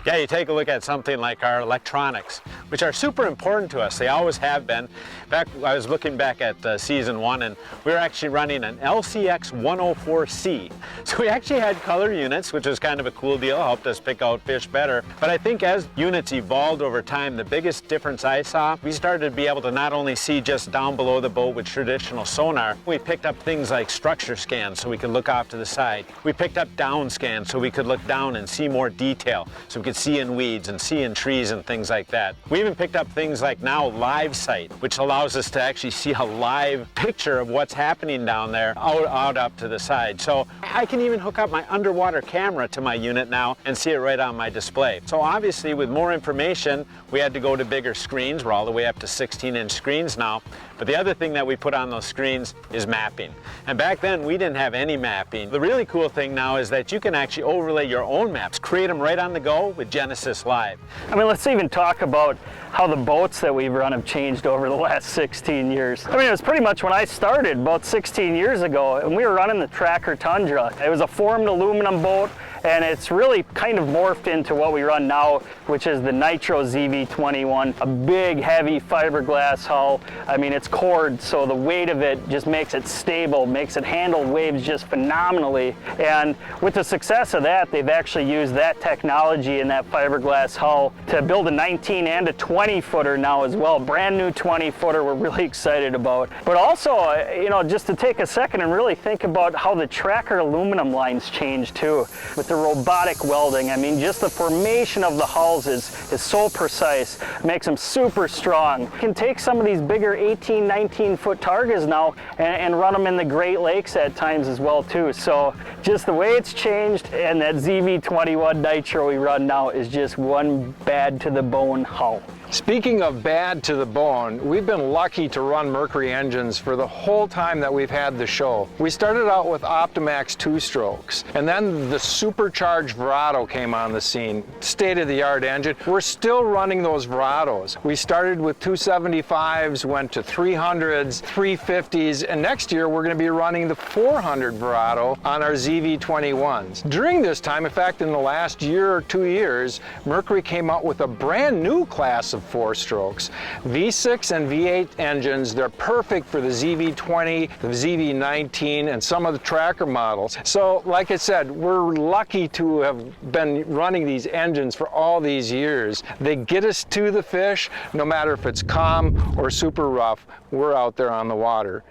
Yeah, you take a look at something like our electronics, which are super important to us. They always have been. I was looking back at season 1, and we were actually running an LCX 104C. So we actually had color units, which was kind of a cool deal, helped us pick out fish better. But I think as units evolved over time, the biggest difference I saw, we started to be able to not only see just down below the boat with traditional sonar, we picked up things like structure scans so we could look off to the side. We picked up down scans so we could look down and see more detail, so we could see in weeds and see in trees and things like that. We even picked up things like now Live Sight, which allows us to actually see a live picture of what's happening down there out up to the side. So I can even hook up my underwater camera to my unit now and see it right on my display. So obviously with more information, we had to go to bigger screens. We're all the way up to 16-inch screens now. But the other thing that we put on those screens is mapping. And back then we didn't have any mapping. The really cool thing now is that you can actually overlay your own maps, create them right on the go with Genesis Live. I mean, let's even talk about how the boats that we've run have changed over the last 16 years. I mean, it was pretty much when I started about 16 years ago, and we were running the Tracker Tundra. It was a formed aluminum boat, and it's really kind of morphed into what we run now, which is the Nitro ZV21, a big, heavy fiberglass hull. I mean, it's cored, so the weight of it just makes it stable, makes it handle waves just phenomenally. And with the success of that, they've actually used that technology in that fiberglass hull to build a 19 and a 20-footer now as well. Brand new 20-footer we're really excited about. But also, you know, just to take a second and really think about how the Tracker aluminum lines changed too. With the robotic welding, I mean, just the formation of the hulls is so precise, makes them super strong. You can take some of these bigger 18, 19-foot targas now and run them in the Great Lakes at times as well too. So just the way it's changed, and that ZV21 Nitro we run now is just one bad to the bone hull. Speaking of bad to the bone, we've been lucky to run Mercury engines for the whole time that we've had the show. We started out with Optimax 2-strokes, and then the supercharged Verado came on the scene. State-of-the-art engine. We're still running those Verados. We started with 275s, went to 300s, 350s, and next year we're going to be running the 400 Verado on our ZV21s. During this time, in fact, in the last year or 2 years, Mercury came out with a brand new class of 4-strokes. V6 and V8 engines, they're perfect for the ZV20, the ZV19, and some of the Tracker models. So, like I said, we're lucky to have been running these engines for all these years. They get us to the fish, no matter if it's calm or super rough, we're out there on the water.